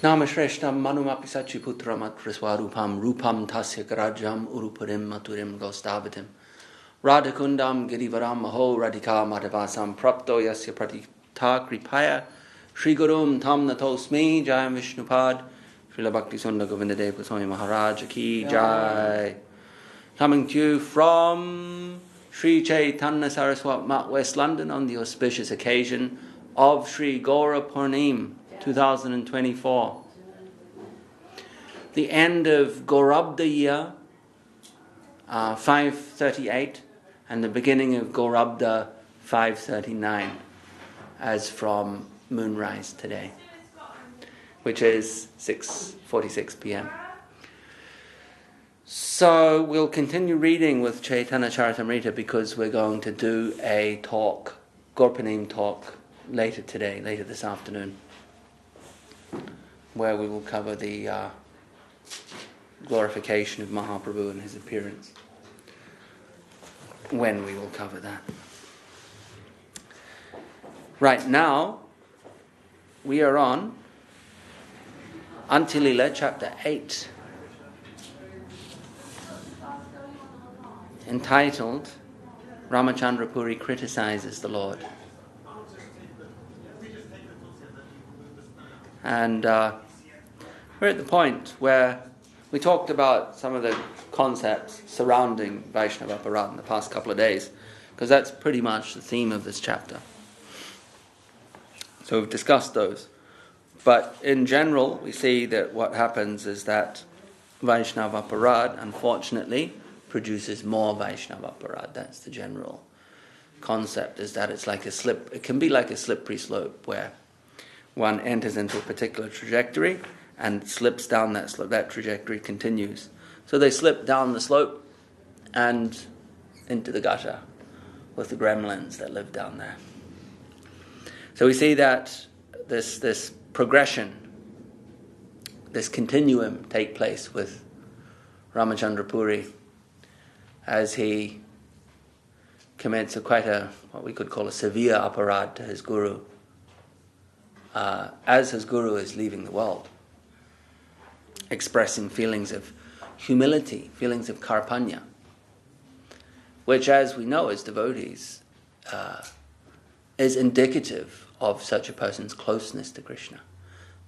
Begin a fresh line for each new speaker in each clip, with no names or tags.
Namashreshtam manumapi sachiputram atraswarupam rupam tasya karajam uruparim maturim gostavatim radhakundam girivaram maho radhika madhavasam prapto yasya pratita kripaya Shri Gurum tam natosmi jayam Vishnupad Srila Bhakti Sundar Govindadev Goswami Maharaj ki jai. Coming to you from Sri Chaitanya Saraswat Mat, West London, on the auspicious occasion of Sri Gaura Purnima 2024. The end of Gaurabda year 538 and the beginning of Gaurabda 539 as from moonrise today, which is 6:46 p.m. So we'll continue reading with Chaitanya Charitamrita because we're going to do a talk, Gaura talk, later this afternoon, where we will cover the glorification of Mahaprabhu and his appearance. When we will cover that. Right now, we are on Antya-lila, chapter 8, entitled Ramachandra Puri Criticizes the Lord. And we're at the point where we talked about some of the concepts surrounding Vaishnava Aparadha in the past couple of days, because that's pretty much the theme of this chapter. So we've discussed those. But in general, we see that what happens is that Vaishnava Aparadha, unfortunately, produces more Vaishnava Aparadha. That's the general concept, is that it's like it can be like a slippery slope where one enters into a particular trajectory and slips down that slope. That trajectory continues. So they slip down the slope and into the gutter with the gremlins that live down there. So we see that this progression, this continuum take place with Ramachandra Puri as he commits what we could call a severe aparadha to his guru, as his guru is leaving the world, expressing feelings of humility, feelings of karpanya, which, as we know as devotees, is indicative of such a person's closeness to Krishna.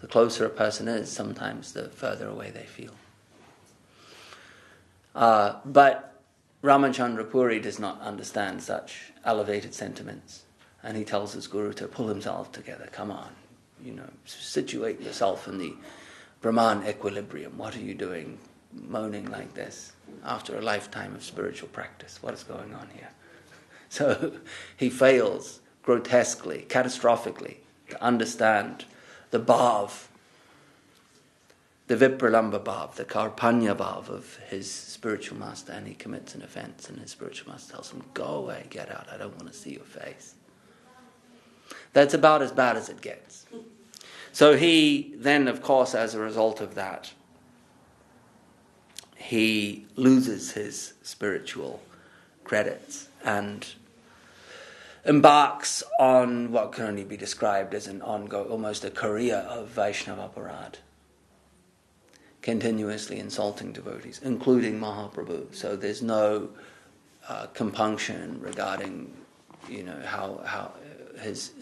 The closer a person is, sometimes the further away they feel. But Ramachandra Puri does not understand such elevated sentiments, and he tells his guru to pull himself together. Come on, situate yourself in the Brahman equilibrium. What are you doing, moaning like this after a lifetime of spiritual practice? What is going on here? So he fails grotesquely, catastrophically, to understand the bhav, the vipralamba bhav, the karpanya bhav of his spiritual master, and he commits an offense, and his spiritual master tells him, go away, get out, I don't want to see your face. That's about as bad as it gets. So he then, of course, as a result of that, he loses his spiritual credits and embarks on what can only be described as an ongoing, almost a career of Vaishnava Aparadha, continuously insulting devotees, including Mahaprabhu. So there's no compunction regarding, how his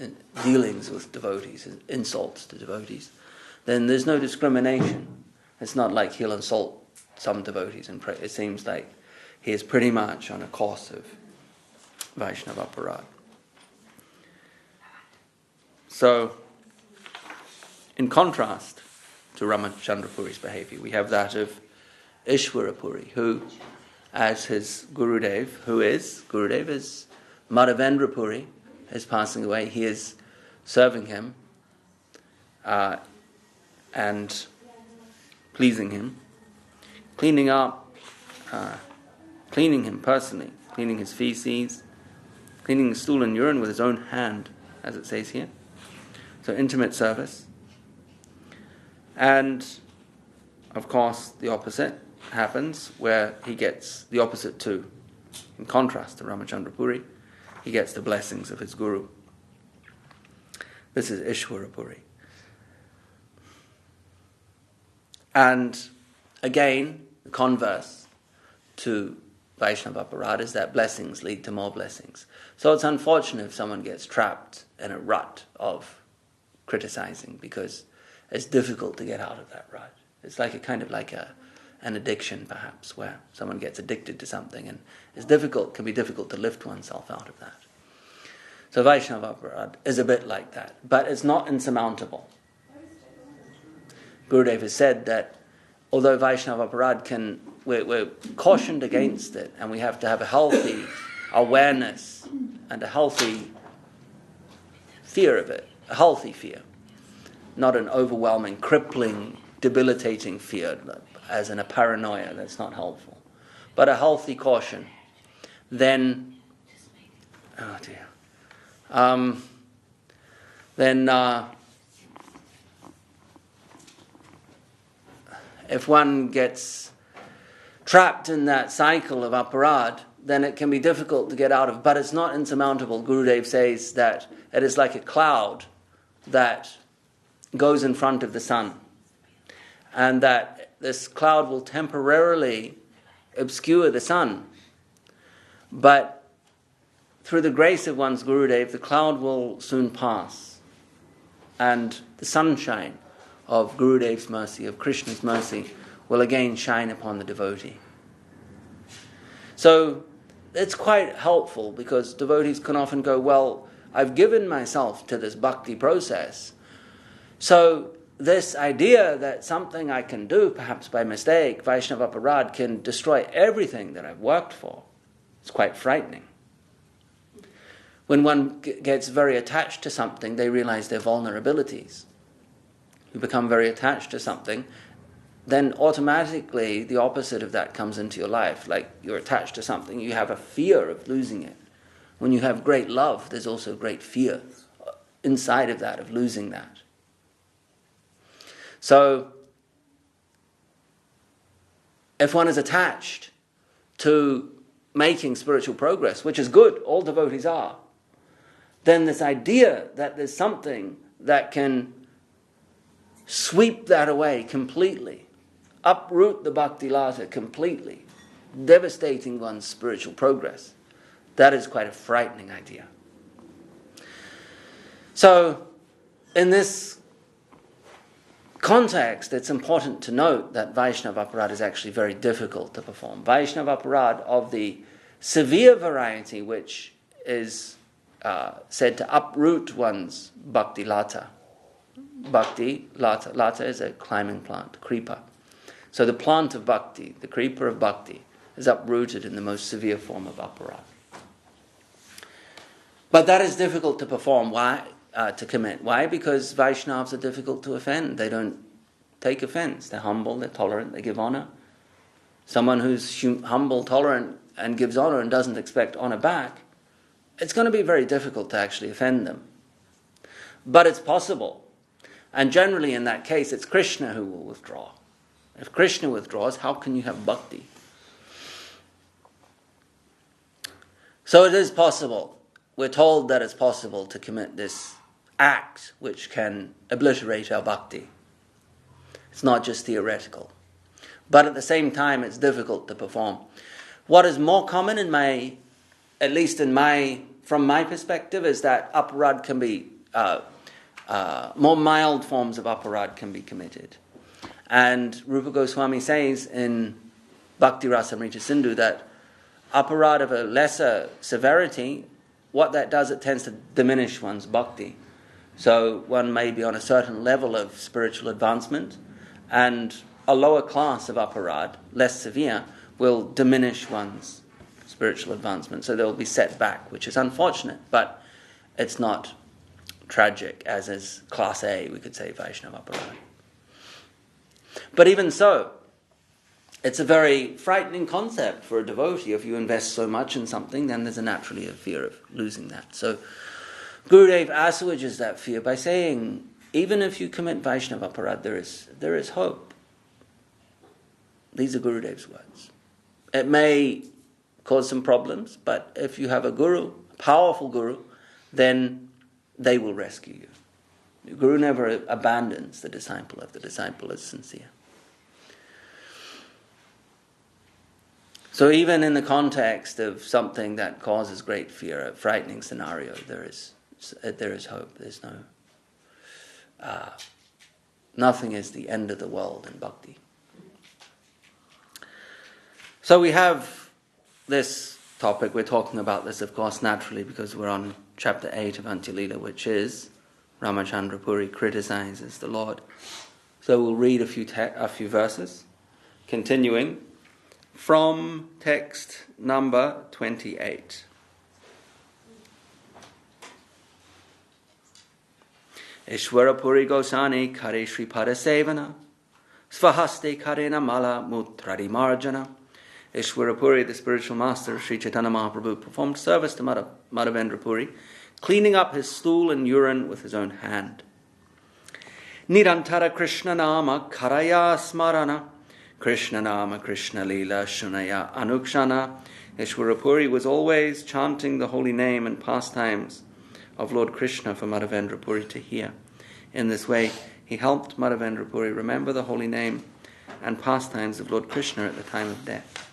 dealings with devotees, his insults to devotees. Then there's no discrimination. It's not like he'll insult some devotees and pray. It seems like he is pretty much on a course of Vaishnava Aparadha. So, in contrast to Ramachandra Puri's behavior, we have that of Ishwara Puri, who, as his Gurudev, Gurudev is Madhavendra Puri, is passing away. He is serving him and pleasing him, cleaning him personally, cleaning his feces, cleaning his stool and urine with his own hand, as it says here. So intimate service. And, of course, the opposite happens, where he gets the opposite too. In contrast to Ramachandra Puri, he gets the blessings of his guru. This is Ishwara Puri. And again, the converse to Vaishnava aparad is that blessings lead to more blessings. So it's unfortunate if someone gets trapped in a rut of criticizing, because it's difficult to get out of that rut. It's like an addiction, perhaps, where someone gets addicted to something, and can be difficult to lift oneself out of that. So Vaishnava aparad is a bit like that, but it's not insurmountable. Gurudev has said that although Vaishnava aparad we're cautioned against it, and we have to have a healthy awareness and a healthy fear of it, a healthy fear, not an overwhelming, crippling, debilitating fear, as in a paranoia that's not helpful, but a healthy caution. Then, if one gets trapped in that cycle of aparad, then it can be difficult to get out of, but it's not insurmountable. Gurudev says that it is like a cloud that goes in front of the sun, and that this cloud will temporarily obscure the sun, but through the grace of one's Gurudev, the cloud will soon pass, and the sunshine of Gurudev's mercy, of Krishna's mercy, will again shine upon the devotee. So it's quite helpful, because devotees can often go, well, I've given myself to this bhakti process, so this idea that something I can do, perhaps by mistake, Vaishnava aparad, can destroy everything that I've worked for, it's quite frightening. When one gets very attached to something, they realize their vulnerabilities. You become very attached to something, then automatically the opposite of that comes into your life. Like, you're attached to something, you have a fear of losing it. When you have great love, there's also great fear inside of that, of losing that. So, if one is attached to making spiritual progress, which is good, all devotees are, then this idea that there's something that can sweep that away completely, uproot the bhakti lata completely, devastating one's spiritual progress, that is quite a frightening idea. So, in this context, it's important to note that Vaishnava aparad is actually very difficult to perform. Vaishnava aparad of the severe variety, which is said to uproot one's bhakti lata. Bhakti lata. Lata is a climbing plant, creeper. So the plant of bhakti, the creeper of bhakti, is uprooted in the most severe form of aparad. But that is difficult to perform. Why? To commit. Why? Because Vaishnavas are difficult to offend. They don't take offense. They're humble, they're tolerant, they give honor. Someone who's humble, tolerant, and gives honor and doesn't expect honor back, it's going to be very difficult to actually offend them. But it's possible. And generally in that case, it's Krishna who will withdraw. If Krishna withdraws, how can you have bhakti? So it is possible. We're told that it's possible to commit this act which can obliterate our bhakti. It's not just theoretical. But at the same time, it's difficult to perform. What is more common from my perspective, is that aparad can be, more mild forms of aparad can be committed. And Rupa Goswami says in Bhakti Rasamrita Sindhu that aparad of a lesser severity, what that does, it tends to diminish one's bhakti. So one may be on a certain level of spiritual advancement, and a lower class of aparad, less severe, will diminish one's spiritual advancement. So there will be set back, which is unfortunate, but it's not tragic, as is class A, we could say, Vaishnava aparad. But even so, it's a very frightening concept for a devotee. If you invest so much in something, then there's naturally a fear of losing that. So Gurudev assuages that fear by saying, even if you commit Vaishnava aparad, there is hope. These are Gurudev's words. It may cause some problems, but if you have a guru, a powerful guru, then they will rescue you. The guru never abandons the disciple if the disciple is sincere. So even in the context of something that causes great fear, a frightening scenario, there is hope. There's nothing is the end of the world in bhakti. So we have this topic. We're talking about this, of course, naturally, because we're on chapter 8 of Antya-lila, which is Ramachandra Puri criticizes the Lord. So we'll read a few verses, continuing from text number 28. Ishwara Puri Gosani Kare Shri Padasevana Svahaste Karena Mala Mutrari Marjana. Ishwara Puri, the spiritual master of Sri Chaitanya Mahaprabhu, performed service to Madhavendra Puri, cleaning up his stool and urine with his own hand. Nirantara Krishna Nama Karaya Smarana Krishna Nama Krishna Lila Shunaya Anukshana. Ishwara Puri was always chanting the holy name and pastimes of Lord Krishna for Madhavendra Puri to hear. In this way, he helped Madhavendra Puri remember the holy name and pastimes of Lord Krishna at the time of death.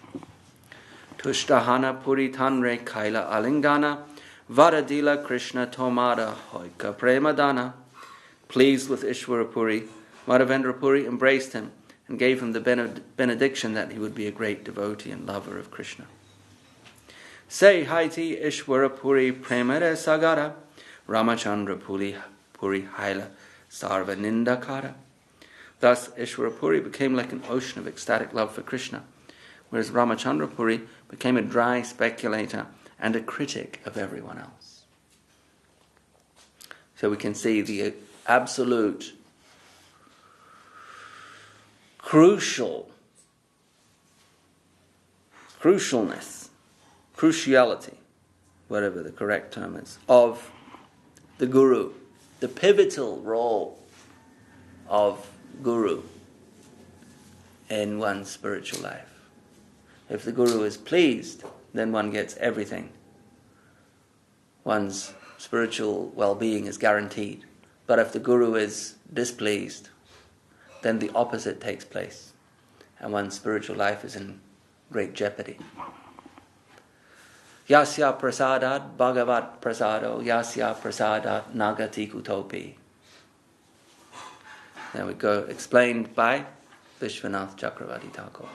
Tushtahana Puri Tanre Kaila Alingana Varadila Krishna Tomada Hoika Premadana. Pleased with Ishwara Puri, Madhavendra Puri embraced him and gave him the benediction that he would be a great devotee and lover of Krishna. Say Haiti Ishwara Puri Premare Sagara Ramachandra Puri Haila Sarva Nindakara. Thus Ishwara Puri became like an ocean of ecstatic love for Krishna, whereas Ramachandra Puri became a dry speculator and a critic of everyone else. So we can see the absolute cruciality, whatever the correct term is, of the Guru, the pivotal role of Guru in one's spiritual life. If the Guru is pleased, then one gets everything. One's spiritual well-being is guaranteed. But if the Guru is displeased, then the opposite takes place, and one's spiritual life is in great jeopardy. Yasya prasadat bhagavat prasado, yasya prasadat nagati kutopi. There we go, explained by Vishwanath Chakravarti Thakur.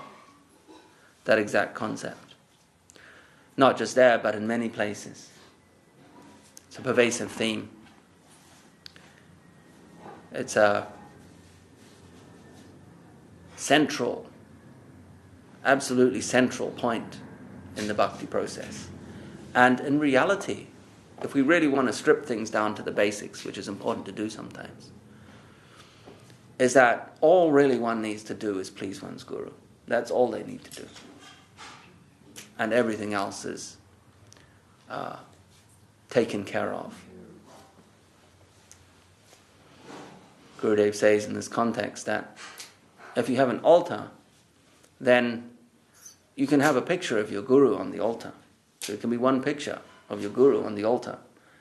That exact concept. Not just there, but in many places. It's a pervasive theme. It's a central, absolutely central point in the bhakti process. And in reality, if we really want to strip things down to the basics, which is important to do sometimes, is that all really one needs to do is please one's Guru. That's all they need to do. And everything else is taken care of. Gurudev says in this context that if you have an altar, then you can have a picture of your Guru on the altar. So it can be one picture of your Guru on the altar,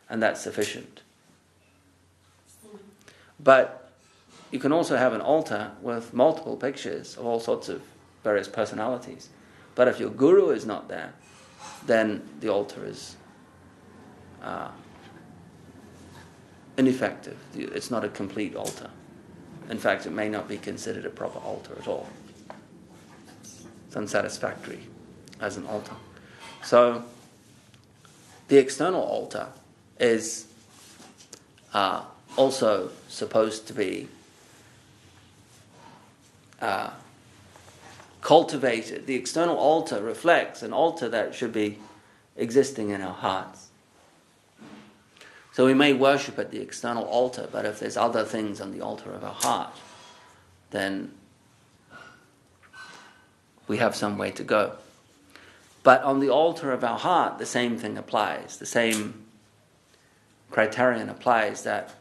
and that's sufficient. But you can also have an altar with multiple pictures of all sorts of various personalities. But if your Guru is not there, then the altar is ineffective. It's not a complete altar. In fact, it may not be considered a proper altar at all. It's unsatisfactory as an altar. So, the external altar is also supposed to be cultivated. The external altar reflects an altar that should be existing in our hearts. So we may worship at the external altar, but if there's other things on the altar of our heart, then we have some way to go. But on the altar of our heart, the same thing applies. The same criterion applies, that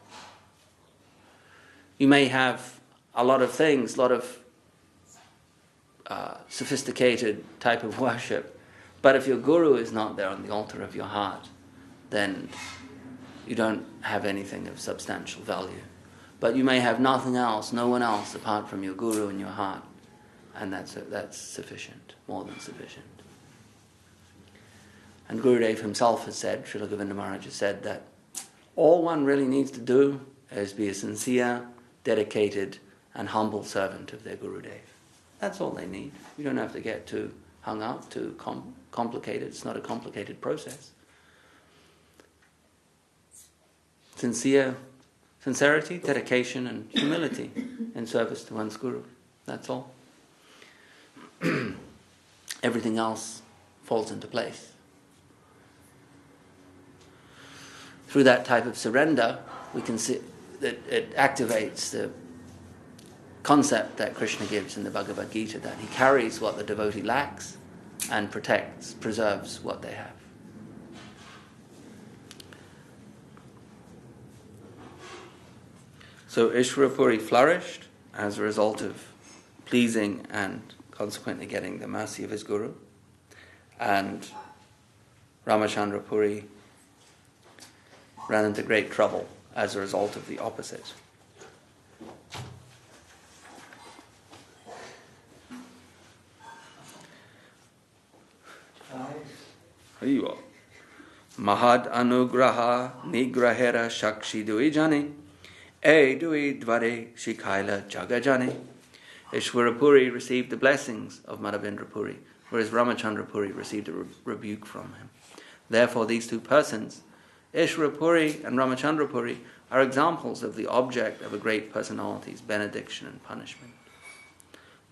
you may have a lot of things, a lot of sophisticated type of worship, but if your Guru is not there on the altar of your heart, then you don't have anything of substantial value. But you may have nothing else, no one else apart from your Guru in your heart, and that's sufficient, more than sufficient. And Gurudev himself has said, Srila Govinda Maharaj has said, that all one really needs to do is be a sincere, dedicated and humble servant of their Gurudev. That's all they need. You don't have to get too hung up, too complicated. It's not a complicated process. Sincerity, dedication and humility in service to one's Guru. That's all. Everything else falls into place. Through that type of surrender, we can see that it activates the concept that Krishna gives in the Bhagavad Gita, that he carries what the devotee lacks and preserves what they have. So Ishwarapuri flourished as a result of pleasing and consequently getting the mercy of his Guru, and Ramachandrapuri ran into great trouble as a result of the opposite. Mahad anugraha nigrahera shakshi duijani e dui dvare shikaila jagajani. Ishwarapuri received the blessings of Madhavendrapuri, whereas Ramachandrapuri received a rebuke from him. Therefore, these two persons, Ishwarapuri and Ramachandrapuri, are examples of the object of a great personality's benediction and punishment.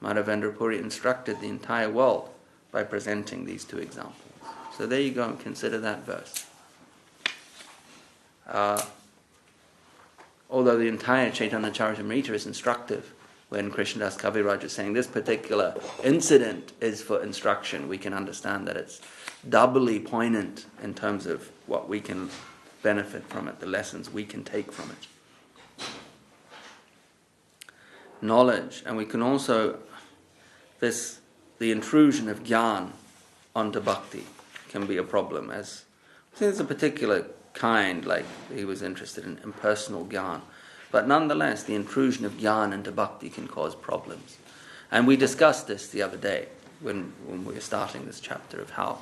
Madhavendrapuri instructed the entire world by presenting these two examples. So there you go, and consider that verse. Although the entire Chaitanya Charitamrita is instructive, when Krishnadas Kaviraj is saying this particular incident is for instruction, we can understand that it's doubly poignant in terms of what we can benefit from it, the lessons we can take from it. Knowledge, and we can also, the intrusion of jnana onto bhakti can be a problem, as there's a particular kind, like he was interested in impersonal jnana. But nonetheless, the intrusion of jnana into bhakti can cause problems. And we discussed this the other day when we were starting this chapter, of how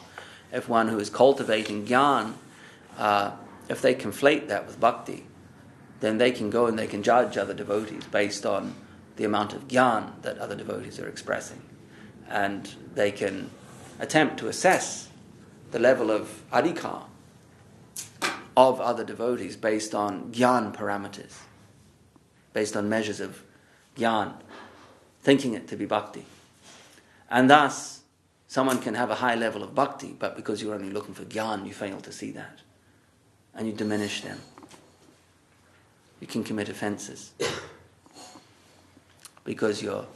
if one who is cultivating jnana, if they conflate that with bhakti, then they can go and they can judge other devotees based on the amount of jnana that other devotees are expressing. And they can attempt to assess the level of adhikar of other devotees based on jnana parameters, based on measures of jnana, thinking it to be bhakti. And thus, someone can have a high level of bhakti, but because you're only looking for jnana, you fail to see that. And you diminish them. You can commit offenses because you're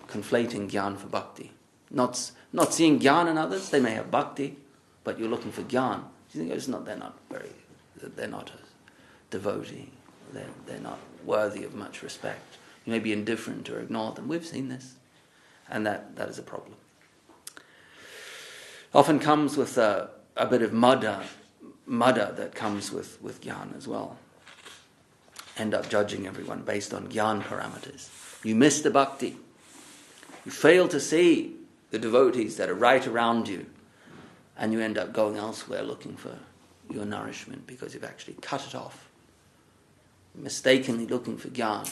conflating jnana for bhakti. Not seeing jnana in others, they may have bhakti, but you're looking for jnana. You think they're not a devotee. They're not worthy of much respect. You may be indifferent or ignore them. We've seen this. And that is a problem. Often comes with a bit of mudda that comes with jnana as well. End up judging everyone based on jnana parameters. You miss the bhakti. You fail to see the devotees that are right around you, and you end up going elsewhere looking for your nourishment because you've actually cut it off. Mistakenly looking for jnana.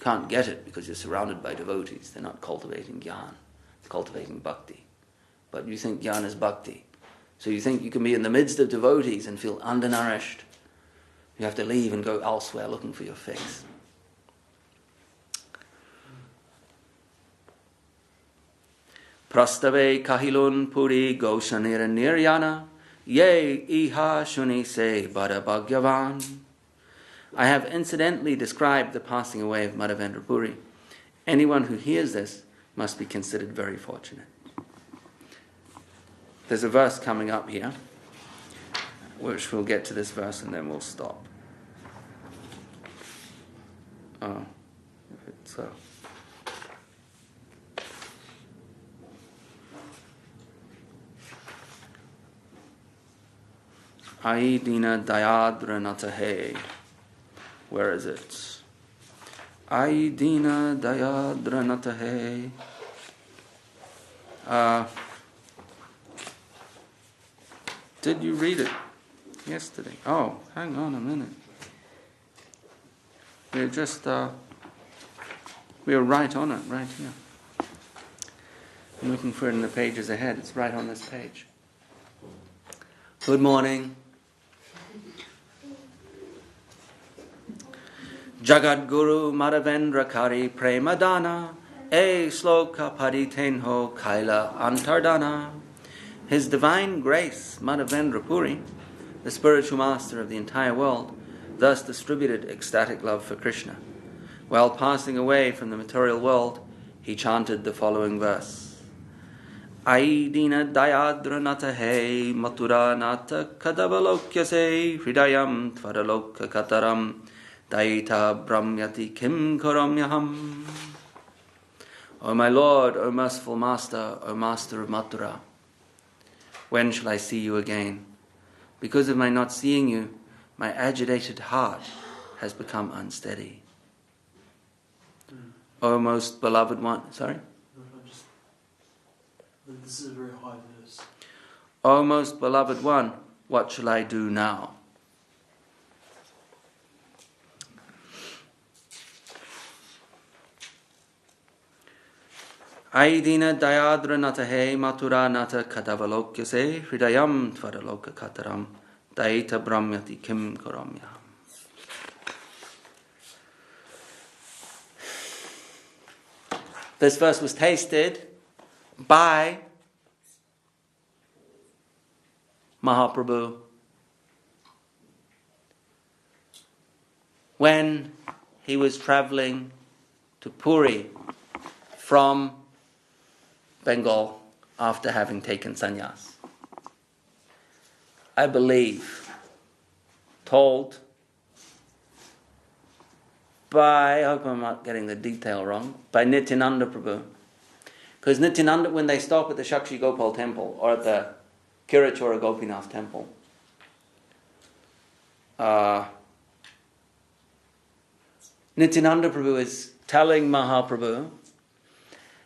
Can't get it because you're surrounded by devotees. They're not cultivating jnana. They're cultivating bhakti. But you think jnana is bhakti. So you think you can be in the midst of devotees and feel undernourished. You have to leave and go elsewhere looking for your fix. Prastave kahilun puri goshanira niryana ye iha shuni se bada bhagyavan. I have incidentally described the passing away of Madhavendrapuri. Anyone who hears this must be considered very fortunate. There's a verse coming up here, which we'll get to this verse and then we'll stop. It's Ai dina dayadra natahe. Where is it? Ai dina dayadra natahe. Did you read it yesterday? Oh, hang on a minute. We're just, we're right on it, right here. I'm looking for it in the pages ahead. It's right on this page. Good morning. Jagat Guru Madhavendra Kari Premadana E Sloka Paditenho Kaila Antardana. His Divine Grace Madhavendra Puri, the spiritual master of the entire world, thus distributed ecstatic love for Krishna. While passing away from the material world, he chanted the following verse. Aidina Dayadra Nata He Mathura Nata Kadavalokya Se Hridayam Tvadaloka Kataram Daita Brahmyati Kim Karamyaham. O my Lord, O merciful Master, O Master of Mathura, when shall I see you again? Because of my not seeing you, my agitated heart has become unsteady. O most beloved one, sorry?
This is a very high verse.
O most beloved one, what shall I do now? Aidina Dayadra Nata He Mathura Nata Kadavalokya Se Hridayam Tvadaloka Kataram Daita Brahmyati Kim Karamya. This verse was tasted by Mahaprabhu when he was traveling to Puri from Bengal after having taken sannyas. I believe, told by, I hope I'm not getting the detail wrong, by Nityananda Prabhu. Because Nityananda, when they stop at the Shakshi Gopal temple or at the Kirachora Gopinath temple, Nityananda Prabhu is telling Mahaprabhu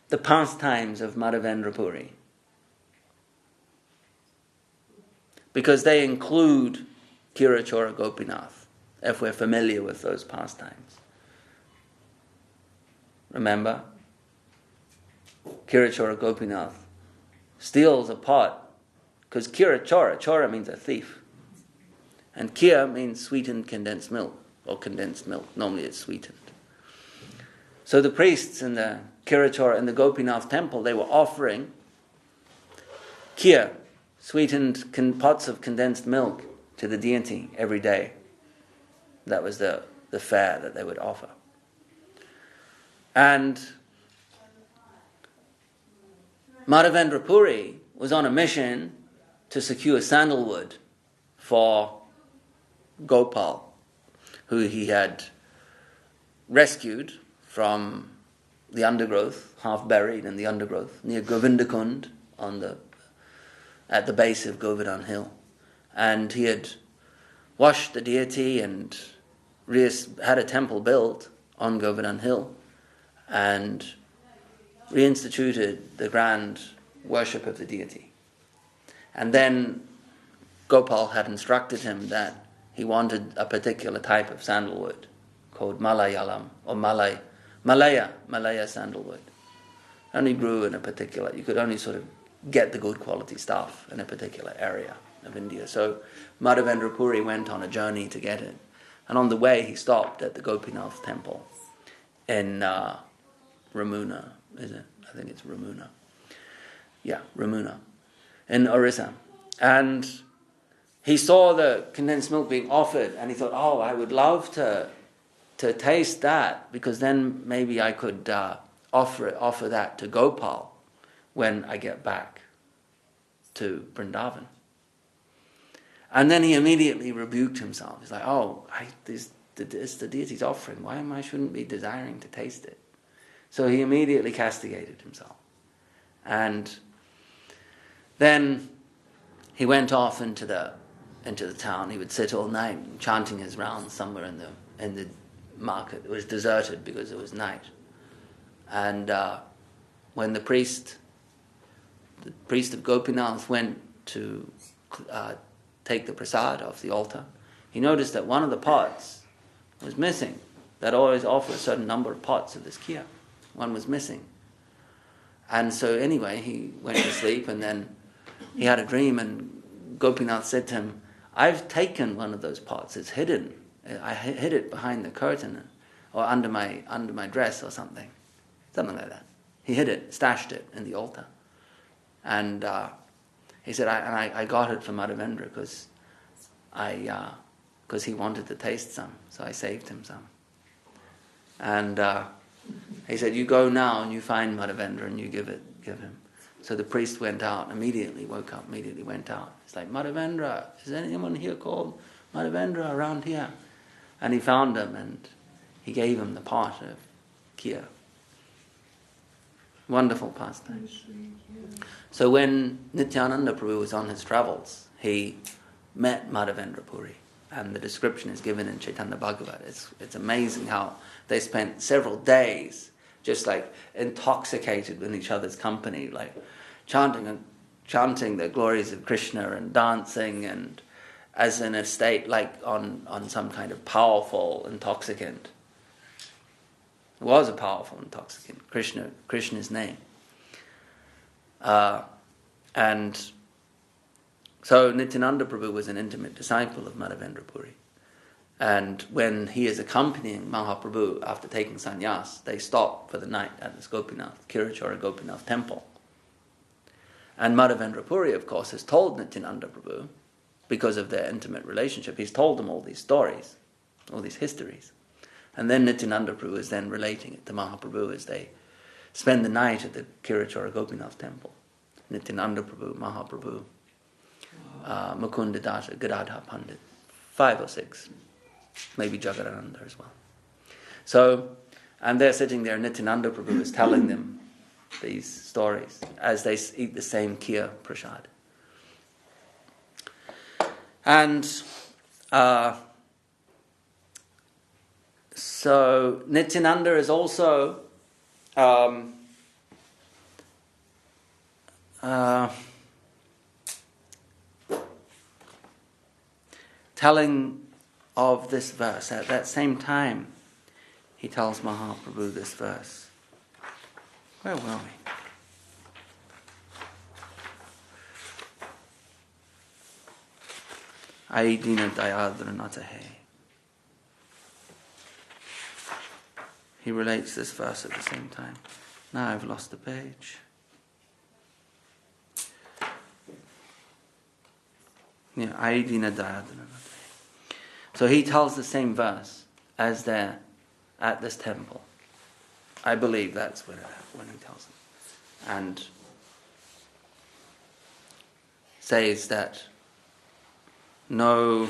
the pastimes of Madhavendra Puri. Because they include Kirachora Gopinath, if we're familiar with those pastimes. Remember? Kirachora Gopinath steals a pot, because Chora means a thief. And Kir means sweetened condensed milk, or condensed milk. Normally it's sweetened. So the priests in the Kirachora in the Gopinath temple, they were offering Kir, sweetened pots of condensed milk, to the deity every day. That was the fare that they would offer. And Madhavendra Puri was on a mission to secure sandalwood for Gopal, who he had rescued from the undergrowth, half buried in the undergrowth, near Govindakund at the base of Govardhan Hill. And he had washed the deity and had a temple built on Govardhan Hill and reinstituted the grand worship of the deity. And then Gopal had instructed him that he wanted a particular type of sandalwood called Malayalam or Malaya sandalwood. Only grew in a particular, you could only sort of get the good quality stuff in a particular area of India. So Madhavendra Puri went on a journey to get it. And on the way he stopped at the Gopinath temple in Ramuna, is it? I think it's Ramuna. Yeah, Ramuna, in Orissa. And he saw the condensed milk being offered and he thought, oh, I would love to taste that, because then maybe I could offer that to Gopal when I get back to Vrindavan. And then he immediately rebuked himself. He's like, oh, it's the deity's offering. Why shouldn't be desiring to taste it? So he immediately castigated himself. And then he went off into the town. He would sit all night chanting his rounds somewhere in the market. It was deserted because it was night. And when the priest of Gopinath went to take the prasad off the altar, he noticed that one of the pots was missing. They'd always offer a certain number of pots of this kheer. One was missing. And so anyway, he went to sleep, and then he had a dream, and Gopinath said to him, I've taken one of those pots, it's hidden. I hid it behind the curtain, or under my dress or something like that. He hid it, stashed it in the altar. And he said, I got it from Madhavendra because he wanted to taste some, so I saved him some. And he said, you go now and you find Madhavendra and you give him. So the priest went out, immediately woke up, immediately went out. It's like, Madhavendra, is anyone here called Madhavendra around here? And he found him, and he gave him the pot of kheer. Wonderful pastime. So when Nityananda Prabhu was on his travels, he met Madhavendra Puri, and the description is given in Chaitanya Bhagavat. It's amazing how they spent several days just like intoxicated with each other's company, like chanting the glories of Krishna and dancing, and as in a state like on some kind of powerful intoxicant. It was a powerful intoxicant, Krishna's name. And so Nityananda Prabhu was an intimate disciple of Madhavendra Puri. And when he is accompanying Mahaprabhu after taking sannyas, they stop for the night at this Kirachora Gopinath temple. And Madhavendra Puri, of course, has told Nityananda Prabhu, because of their intimate relationship, he's told them all these stories, all these histories. And then Nityananda Prabhu is then relating it to Mahaprabhu as they spend the night at the Kirachora Gopinath temple. Nityananda Prabhu, Mahaprabhu, Mukunda Dasa, Gadadhar Pandit, 5 or 6, maybe Jagadananda as well. So, and they're sitting there, Nityananda Prabhu is telling them these stories as they eat the same kheer prasad. And so Nityananda is also telling of this verse. At that same time, he tells Mahaprabhu this verse. Where were we? Aidina Dayadra Natahe. He relates this verse at the same time. Now I've lost the page. Yeah, Aidina Dayadra Natahe. So he tells the same verse as they're at this temple. I believe that's when he tells them. And says that no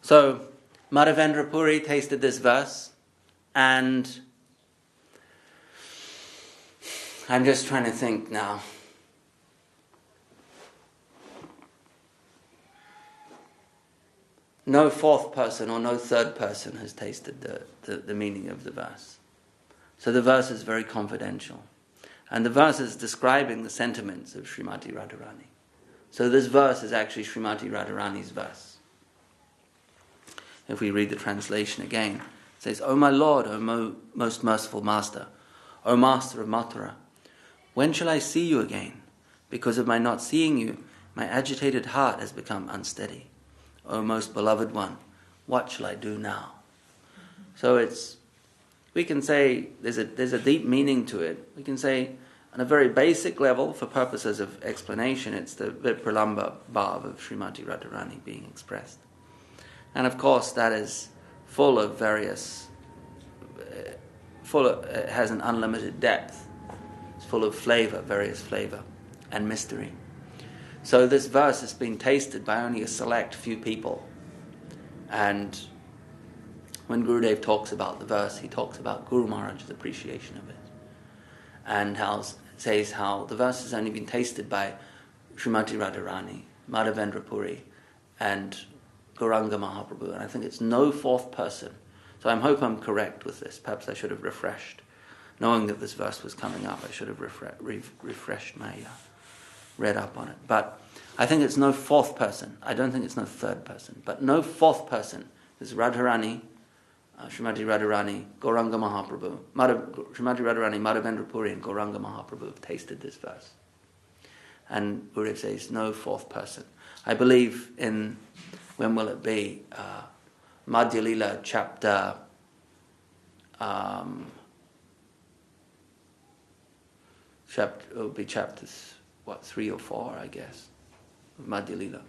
So Madhavendra Puri tasted this verse, and I'm just trying to think now. No fourth person or no third person has tasted the meaning of the verse. So the verse is very confidential. And the verse is describing the sentiments of Srimati Radharani. So this verse is actually Srimati Radharani's verse. If we read the translation again, it says, O my Lord, O most merciful Master, O Master of Mathura, when shall I see you again? Because of my not seeing you, my agitated heart has become unsteady. O most beloved one, what shall I do now? So we can say there's a deep meaning to it. We can say on a very basic level, for purposes of explanation, it's the Vipralamba Bhav of Srimati Radharani being expressed. And of course that is full of it has an unlimited depth. It's full of flavor, various flavor and mystery. So this verse has been tasted by only a select few people. And when Gurudev talks about the verse, he talks about Guru Maharaj's appreciation of it. And says how the verse has only been tasted by Srimati Radharani Madhavendra Puri, and Gauranga Mahaprabhu. And I think it's no fourth person. So I hope I'm correct with this. Perhaps I should have refreshed. Knowing that this verse was coming up, I should have refreshed my read up on it. But I think it's no fourth person. I don't think it's no third person. But no fourth person is Radharani, Srimati Radharani, Gauranga Mahaprabhu. Srimati Radharani, Madhavendra Puri, and Gauranga Mahaprabhu have tasted this verse. And Gurudev says no fourth person. I believe in, when will it be? Antya-lila chapter it will be chapters 3 or 4, I guess, of Antya-lila,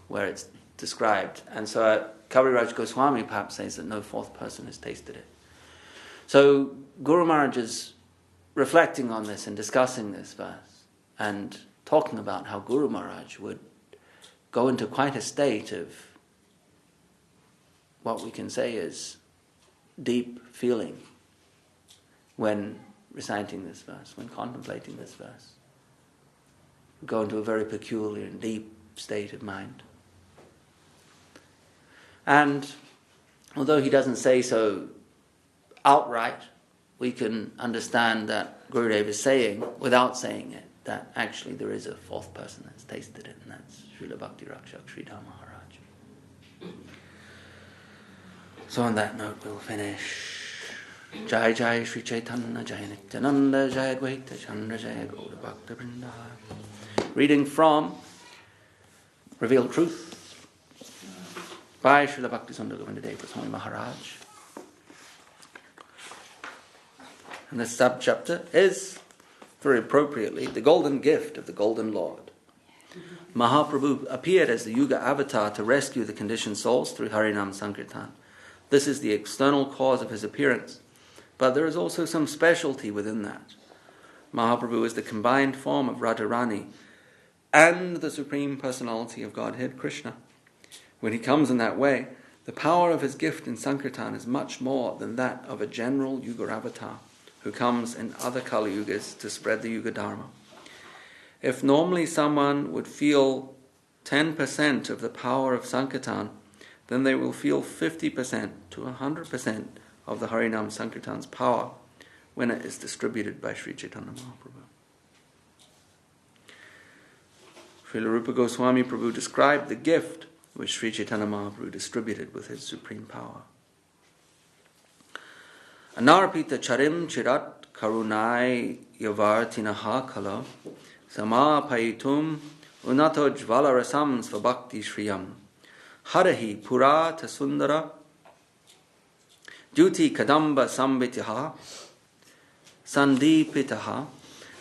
where it's described. And so Kaviraj Goswami perhaps says that no fourth person has tasted it. So Guru Maharaj is reflecting on this and discussing this verse and talking about how Guru Maharaj would go into quite a state of what we can say is deep feeling when reciting this verse, when contemplating this verse. Go into a very peculiar and deep state of mind. And although he doesn't say so outright, we can understand that Gurudev is saying, without saying it, that actually there is a fourth person that's tasted it, and that's Srila Bhakti Rakshak Sridhar Maharaj. So on that note, we'll finish. Jai Jai Sri Chaitanya Jai Nityananda Jai Advaita Chandra Jai Gaura Bhakta Vrinda. Reading from Revealed Truth by Srila Bhakti Sundar Govindadeva Swami Maharaj. And this sub-chapter is, very appropriately, the golden gift of the Golden Lord. Mahaprabhu appeared as the Yuga avatar to rescue the conditioned souls through Harinam Sankirtan. This is the external cause of his appearance, but there is also some specialty within that. Mahaprabhu is the combined form of Radharani and the Supreme Personality of Godhead, Krishna. When he comes in that way, the power of his gift in Sankirtan is much more than that of a general Yuga avatar who comes in other Kali Yugas to spread the Yuga Dharma. If normally someone would feel 10% of the power of Sankirtan, then they will feel 50% to 100% of the Harinam Sankirtan's power when it is distributed by Sri Chaitanya Mahaprabhu. Srila Rupa Goswami Prabhu described the gift which Sri Chaitanya Mahaprabhu distributed with his supreme power. Anarpita charim chirat karunai yavartinaha kala samapaitum unato jvala rasam svabhakti shriyam harahi purata sundara Juti kadamba sambityaha sandipitaha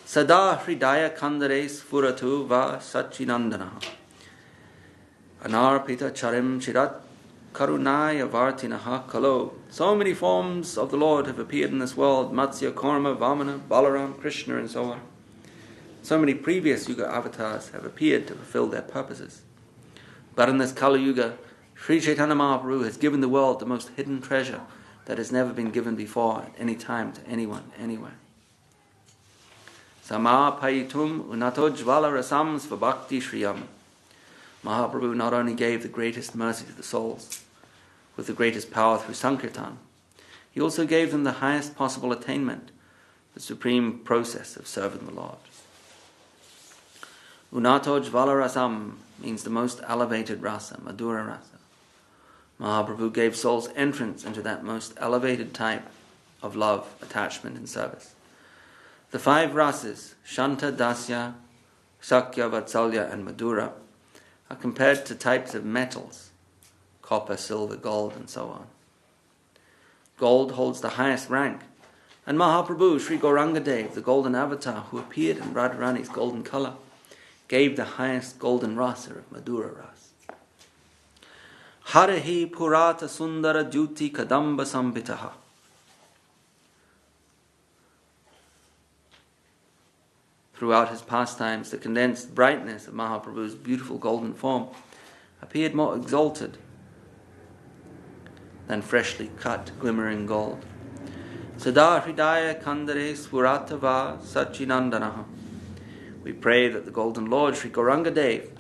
sada hridaya kandare sfuratu va sachinandanaha anarpita charim chirat karunaya vartinaha kalo. So many forms of the Lord have appeared in this world: Matsya, Kurma, Vamana, Balaram, Krishna, and so on. So many previous Yuga avatars have appeared to fulfill their purposes. But in this Kali Yuga, Sri Chaitanya Mahaprabhu has given the world the most hidden treasure that has never been given before at any time to anyone, anywhere. Samapaitum unato jvala rasam svabhakti shriyam. Mahaprabhu not only gave the greatest mercy to the souls with the greatest power through Sankirtan, he also gave them the highest possible attainment, the supreme process of serving the Lord. Unato jvala rasam means the most elevated rasa, Madhura rasa. Mahaprabhu gave souls entrance into that most elevated type of love, attachment, and service. The 5 rasas, Shanta, Dasya, Sakya, Vatsalya, and Madhura, are compared to types of metals: copper, silver, gold, and so on. Gold holds the highest rank, and Mahaprabhu, Sri Gauranga Dev, the golden avatar who appeared in Radharani's golden colour, gave the highest golden rasa of Madhura rasa. Harahi purata sundara juti kadamba sambitaha. Throughout his pastimes, the condensed brightness of Mahaprabhu's beautiful golden form appeared more exalted than freshly cut, glimmering gold. Sada hridaya kandare spuratava sachinandanaha. We pray that the golden Lord, Sri Gauranga Dev,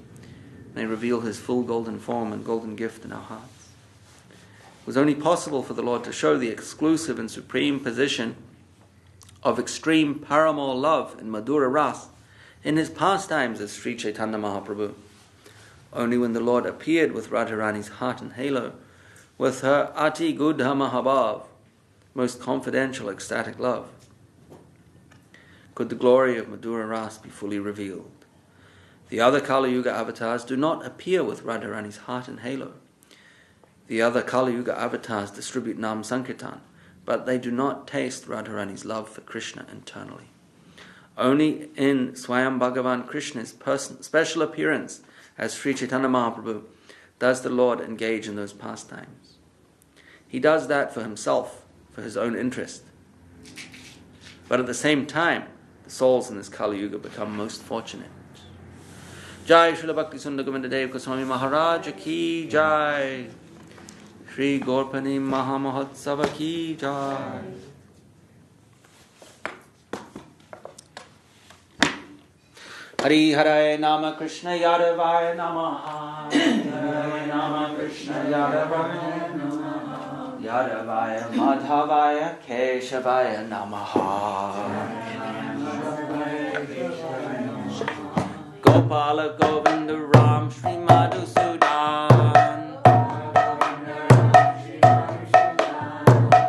may reveal his full golden form and golden gift in our hearts. It was only possible for the Lord to show the exclusive and supreme position of extreme paramour love in Madhura Ras in his pastimes as Sri Chaitanya Mahaprabhu. Only when the Lord appeared with Radharani's heart and halo, with her Ati Gudha Mahabhav, most confidential ecstatic love, could the glory of Madhura Ras be fully revealed. The other Kali Yuga avatars do not appear with Radharani's heart and halo. The other Kali Yuga avatars distribute Nam Sankirtan, but they do not taste Radharani's love for Krishna internally. Only in Swayam Bhagavan Krishna's special appearance as Sri Chaitanya Mahaprabhu does the Lord engage in those pastimes. He does that for himself, for his own interest. But at the same time, the souls in this Kali Yuga become most fortunate. Jai Srila Bhakti Sundar Govinda Dev Goswami Maharaj Ki Jai. Shri Gaurpani Mahamahotsava Ki Jai. Hari Hare Nama Krishna Yadavaya Namaha. Hare Nama Krishna Yadavaya Namaha. Yadavaya Madhavaya Keshavaya Namaha. Gopala Govinda Ram Shri Madhusudan.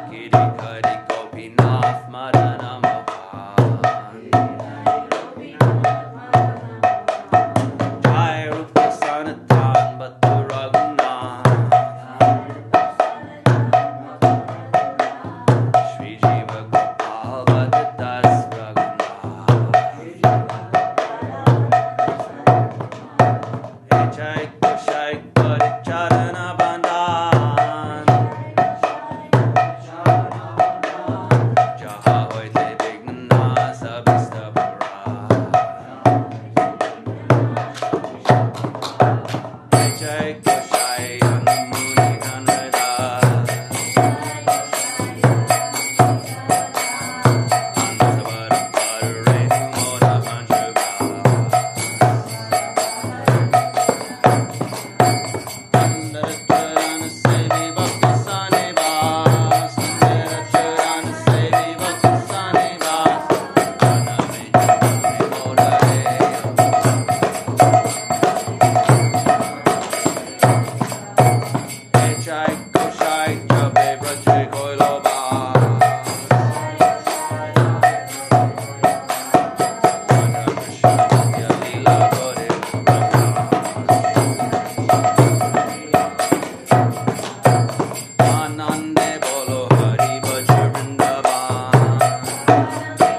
Giri Kari Gopinath Madana Mohan. Jai Rupa Sanatan Bhattu Raghunath. Shri Jiva Gopal Bhattadas Raghunath. Jai Koshai Kari Charana Bandhan. Jaha Hoite Vighna Sabista Pura. Jai Koshai Anumuni Dhanada. Ansavara Parurenu Moda Panchuga.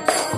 Ram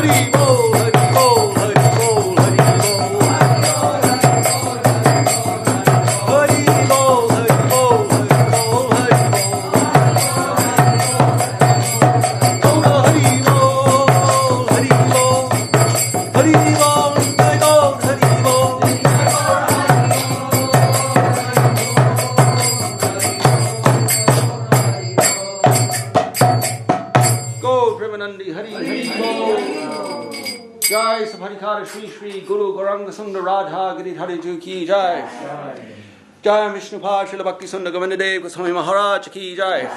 Hari Bol, Hari Bol, Hari Bol, Hari Bol. Hari Bol, Hari Bol, Hari Bol, Hari Bol. Oh, Hari Bol, Hari Bol, Hari Bol, Hari Bol, Hari Bol. Go, Premanandi, Hari Hari Bol. Jai Sabharikara Shri Shri Guru Gauranga Sundar Radha Girit Hari Ju Ki Jai. Jai Vishnupad Srila Bhakti Sundar Govinda Dev Goswami Maharaj Ki Jai.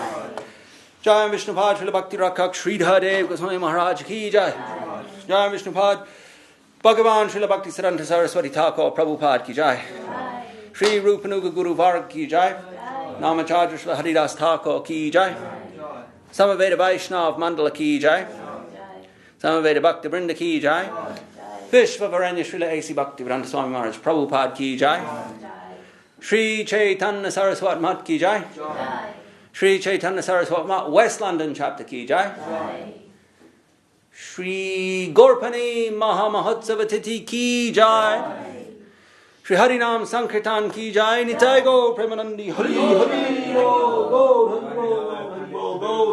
Jai Vishnupad Srila Bhakti Rakshak Sridhar Dev Goswami Maharaj Ki Jai. Jai Vishnupad Bhagavan Srila Bhakti Siddhanta Saraswati Thakur Prabhupada Ki Jai. Shri Rupanuga Guru Varg Ki Jai. Namacharya Srila Haridas Thakur Ki Jai. Samaveda Vaishnav Mandala Ki Jai. Samaveda Bhakti Vrinda Ki Jai. Vishvavaranya Srila A.C. Bhakti Vedanta Swami Maharaj Prabhupada Ki Jai. Shri Chaitanya Saraswat Mat Ki Jai. Shri Chaitanya Saraswat Mat West London Chapter Ki Jai. Shri Gorpani Mahamahotsava Tithi Ki Jai. Shri Harinam Sankirtan Ki Jai. Nitai Go Premanandi Hari Hari Go Go Hari Go Hari Go Go.